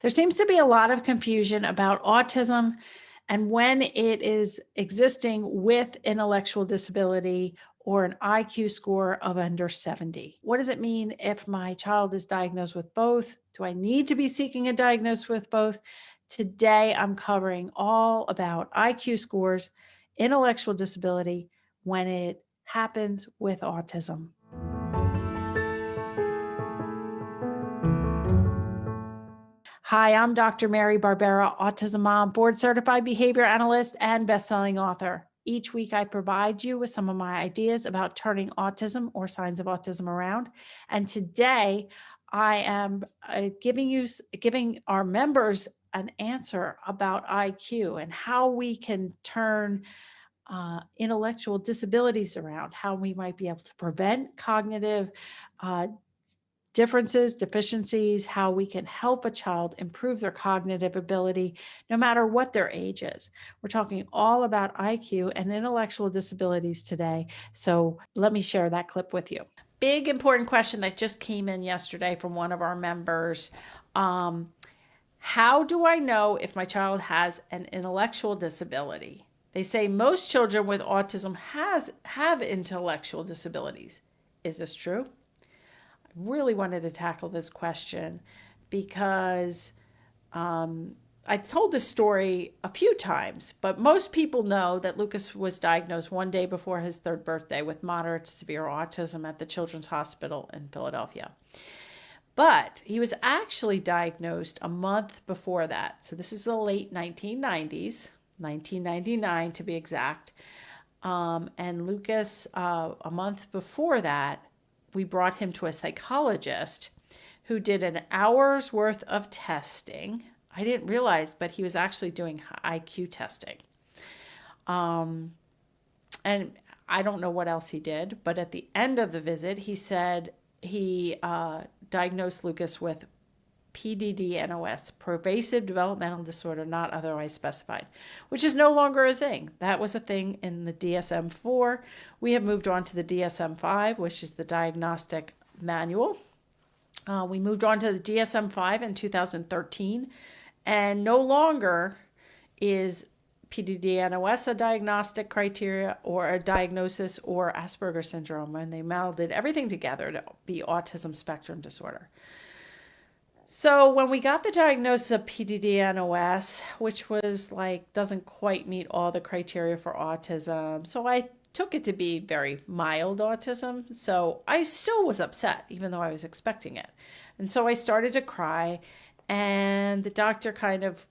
There seems to be a lot of confusion about autism and when it is existing with intellectual disability or an IQ score of under 70. What does it mean if my child is diagnosed with both? Do I need to be seeking a diagnosis with both? Today, I'm covering all about IQ scores, intellectual disability when it happens with autism. Hi, I'm Dr. Mary Barbera, autism mom, board certified behavior analyst, and best-selling author. Each week, I provide you with some of my ideas about turning autism or signs of autism around. And today, I am giving our members an answer about IQ and how we can turn intellectual disabilities around, how we might be able to prevent cognitive uh, differences, deficiencies, how we can help a child improve their cognitive ability no matter what their age is. We're talking all about IQ and intellectual disabilities today. So let me share that clip with you. Big important question that just came in yesterday from one of our members. How do I know if my child has an intellectual disability? They say most children with autism have intellectual disabilities. Is this true? Really wanted to tackle this question because I've told this story a few times, but most people know that Lucas was diagnosed one day before his third birthday with moderate to severe autism at the Children's Hospital in Philadelphia. But he was actually diagnosed a month before that. So this is the late 1990s, 1999 to be exact. And Lucas, a month before that, we brought him to a psychologist who did an hour's worth of testing. I didn't realize, but he was actually doing IQ testing. And I don't know what else he did, but at the end of the visit, he said he diagnosed Lucas with PDD-NOS, pervasive developmental disorder not otherwise specified, which is no longer a thing. That was a thing in the DSM-4. We have moved on to the DSM-5, which is the diagnostic manual. We moved on to the DSM-5 in 2013, and no longer is PDD-NOS a diagnostic criteria or a diagnosis or Asperger's syndrome, and they melded everything together to be autism spectrum disorder. So when we got the diagnosis of PDD-NOS, which was doesn't quite meet all the criteria for autism, so I took it to be very mild autism. So I still was upset, even though I was expecting it. And so I started to cry, and the doctor kind of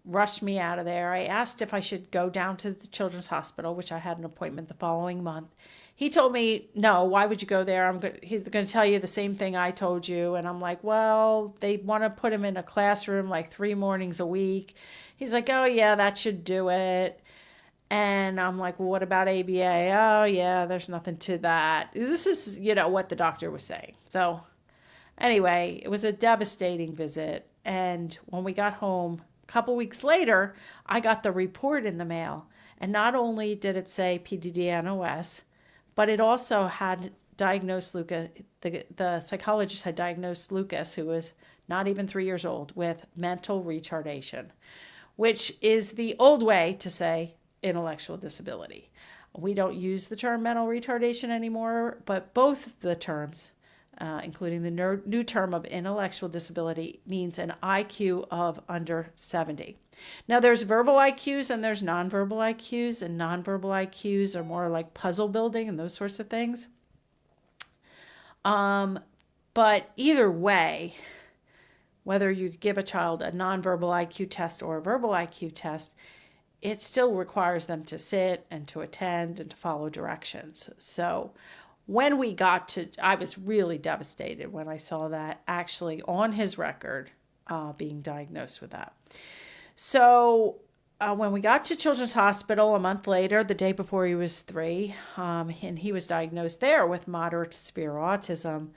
rushed me out of there. I asked if I should go down to the Children's Hospital, which I had an appointment the following month. He told me, no, why would you go there? He's going to tell you the same thing I told you. And I'm like, well, they want to put him in a classroom 3 mornings a week. He's like, oh, yeah, that should do it. And I'm like, well, what about ABA? Oh, yeah, there's nothing to that. This is, what the doctor was saying. So anyway, it was a devastating visit. And when we got home, a couple weeks later, I got the report in the mail. And not only did it say PDD-NOS, but it also had diagnosed Lucas, the psychologist had diagnosed Lucas, who was not even 3 years old, with mental retardation, which is the old way to say intellectual disability. We don't use the term mental retardation anymore, but both the terms, including the new term of intellectual disability, means an IQ of under 70. Now, there's verbal IQs and there's nonverbal IQs, and nonverbal IQs are more like puzzle building and those sorts of things. But either way, whether you give a child a nonverbal IQ test or a verbal IQ test, it still requires them to sit and to attend and to follow directions. So when we got to, I was really devastated when I saw that actually on his record being diagnosed with that. So when we got to Children's Hospital a month later, the day before he was 3, and he was diagnosed there with moderate to severe autism,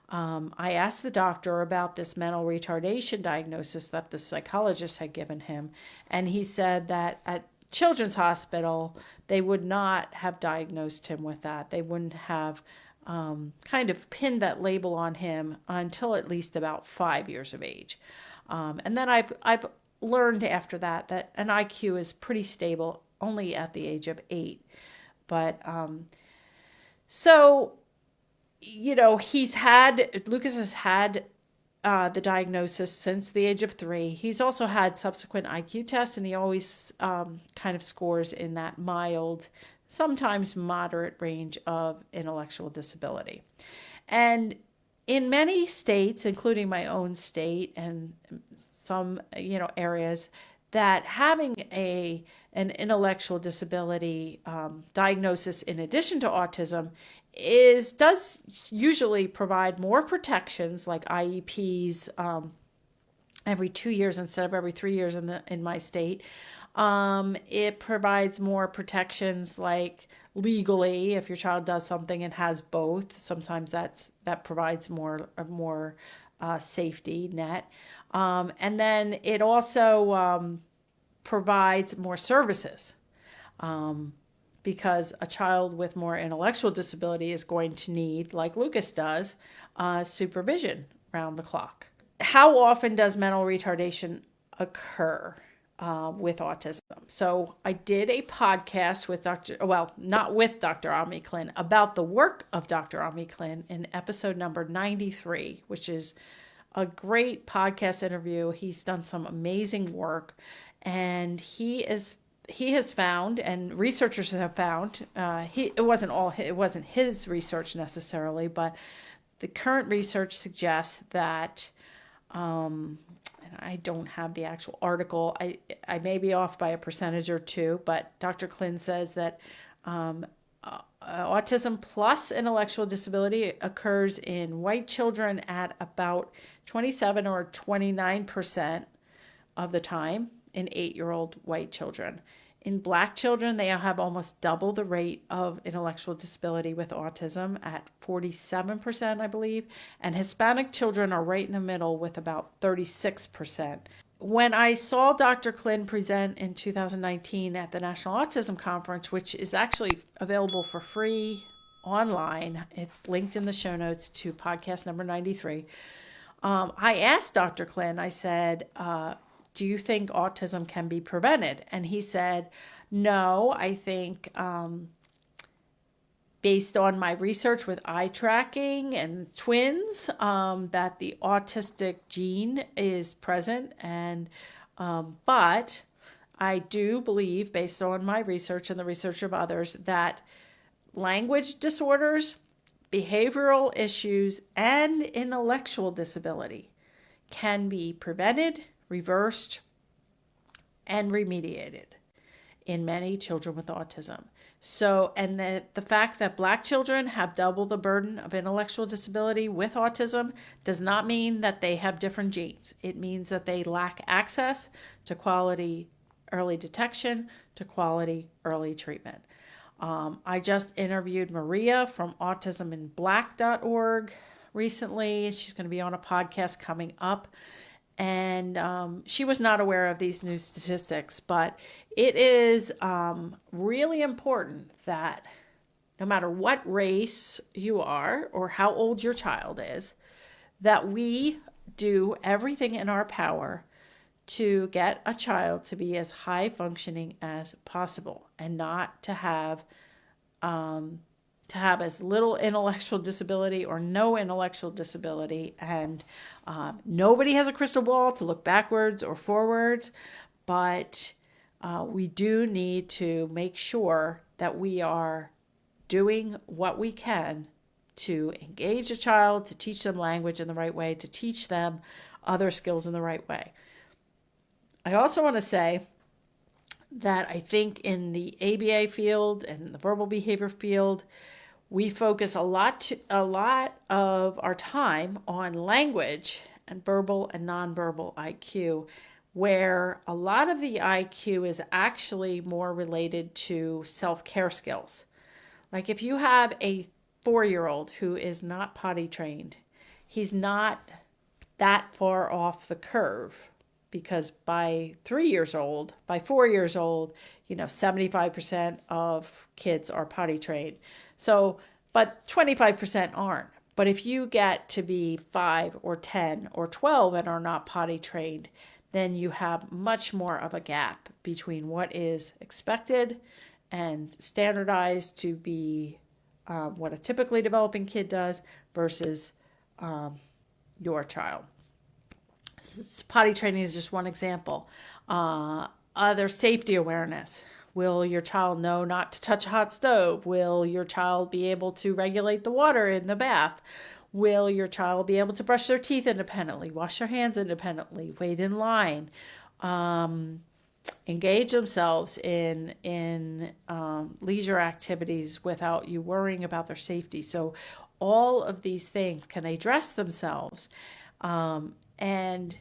I asked the doctor about this mental retardation diagnosis that the psychologist had given him, and he said that at Children's Hospital, they would not have diagnosed him with that. They wouldn't have kind of pinned that label on him until at least about 5 years of age. And then I've learned after that an IQ is pretty stable only at the age of 8. But so, Lucas has had the diagnosis since the age of 3. He's also had subsequent IQ tests, and he always kind of scores in that mild, sometimes moderate range of intellectual disability. And in many states, including my own state and some, areas, that having an intellectual disability diagnosis in addition to autism does usually provide more protections, like IEPs every 2 years instead of every 3 years in my state. It provides more protections, like legally, if your child does something and has both, sometimes that provides a more safety net. And then it also provides more services, because a child with more intellectual disability is going to need, like Lucas does, supervision round the clock. How often does mental retardation occur with autism? So I did a podcast with not with Dr. Ami Klin, about the work of Dr. Ami Klin in episode number 93, which is a great podcast interview. He's done some amazing work, and he has found, and researchers have found, it wasn't his research necessarily, but the current research suggests that, and I don't have the actual article, I may be off by a percentage or two, but Dr. Klin says that autism plus intellectual disability occurs in white children at about 27 or 29% of the time in 8-year-old white children. In Black children, they have almost double the rate of intellectual disability with autism at 47%, I believe. And Hispanic children are right in the middle with about 36%. When I saw Dr. Klin present in 2019 at the National Autism Conference, which is actually available for free online, it's linked in the show notes to podcast number 93. I asked Dr. Klin, I said, do you think autism can be prevented? And he said, no, I think based on my research with eye tracking and twins, that the autistic gene is present. And but I do believe, based on my research and the research of others, that language disorders, behavioral issues, and intellectual disability can be prevented, reversed, and remediated in many children with autism. So, and the fact that Black children have double the burden of intellectual disability with autism does not mean that they have different genes. It means that they lack access to quality early detection, to quality early treatment. I just interviewed Maria from autisminblack.org recently. She's going to be on a podcast coming up. And she was not aware of these new statistics, but it is really important that no matter what race you are or how old your child is, that we do everything in our power to get a child to be as high functioning as possible and not to have as little intellectual disability or no intellectual disability. And nobody has a crystal ball to look backwards or forwards, but we do need to make sure that we are doing what we can to engage a child, to teach them language in the right way, to teach them other skills in the right way. I also want to say that I think in the ABA field and the verbal behavior field, we focus a lot of our time on language and verbal and nonverbal IQ, where a lot of the IQ is actually more related to self-care skills. Like if you have a 4-year-old who is not potty trained, he's not that far off the curve, because by 4 years old, 75% of kids are potty trained. So, but 25% aren't. But if you get to be 5 or 10 or 12 and are not potty trained, then you have much more of a gap between what is expected and standardized to be what a typically developing kid does versus your child. Potty training is just one example. Other safety awareness. Will your child know not to touch a hot stove? Will your child be able to regulate the water in the bath? Will your child be able to brush their teeth independently, wash their hands independently, wait in line, engage themselves in leisure activities without you worrying about their safety? So all of these things, can they dress themselves? And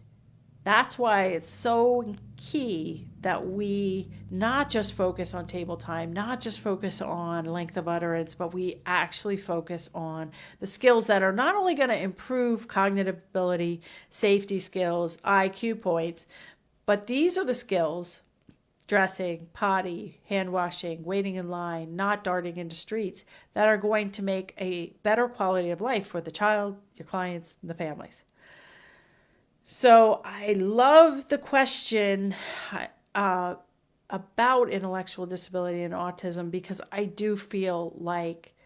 that's why it's so key that we not just focus on table time, not just focus on length of utterance, but we actually focus on the skills that are not only going to improve cognitive ability, safety skills, IQ points, but these are the skills: dressing, potty, hand washing, waiting in line, not darting into streets, that are going to make a better quality of life for the child, your clients, and the families. So I love the question about intellectual disability and autism, because I do feel like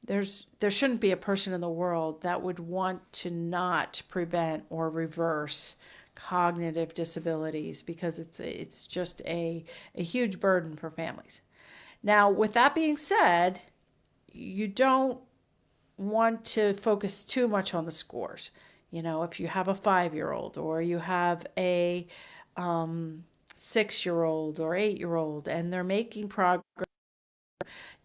there shouldn't be a person in the world that would want to not prevent or reverse cognitive disabilities, because it's just a huge burden for families. Now, with that being said, you don't want to focus too much on the scores. You know, if you have a 5-year-old or you have a 6-year-old or 8-year-old and they're making progress,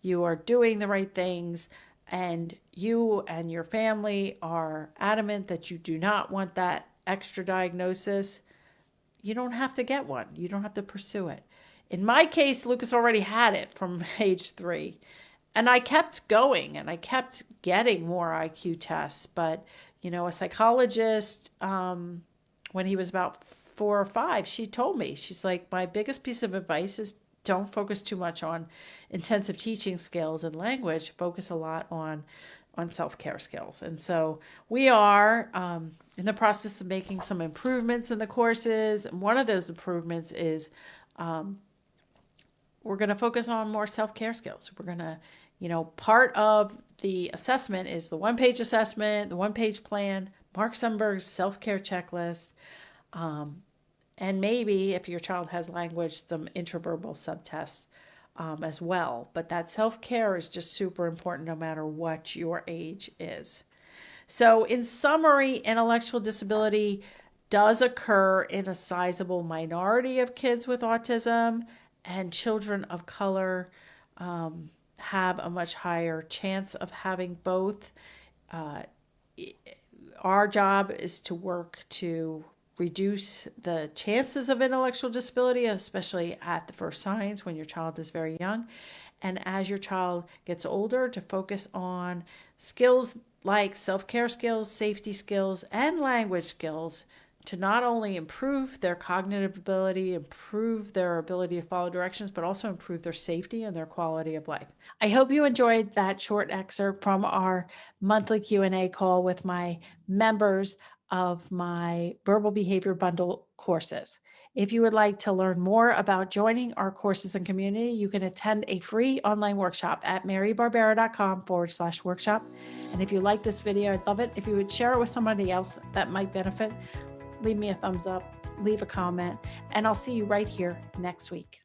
you are doing the right things, and you and your family are adamant that you do not want that extra diagnosis, you don't have to get one. You don't have to pursue it. In my case, Lucas already had it from age 3. And I kept going and I kept getting more IQ tests. But, you know, a psychologist, when he was about 4 or 5, she told me, she's like, my biggest piece of advice is don't focus too much on intensive teaching skills and language. Focus a lot on self-care skills. And so we are in the process of making some improvements in the courses. And one of those improvements is we're going to focus on more self-care skills. We're going to, you know, part of the assessment is the one-page assessment, the one-page plan, Mark Sundberg's self-care checklist, and maybe if your child has language, some intraverbal subtests as well. But that self-care is just super important no matter what your age is. So in summary, intellectual disability does occur in a sizable minority of kids with autism, and children of color have a much higher chance of having both. Our job is to work to reduce the chances of intellectual disability, especially at the first signs when your child is very young. And as your child gets older, to focus on skills like self-care skills, safety skills, and language skills to not only improve their cognitive ability, improve their ability to follow directions, but also improve their safety and their quality of life. I hope you enjoyed that short excerpt from our monthly Q&A call with my members of my Verbal Behavior Bundle courses. If you would like to learn more about joining our courses and community, you can attend a free online workshop at marybarbera.com/workshop. And if you like this video, I'd love it if you would share it with somebody else that might benefit. Leave me a thumbs up, leave a comment, and I'll see you right here next week.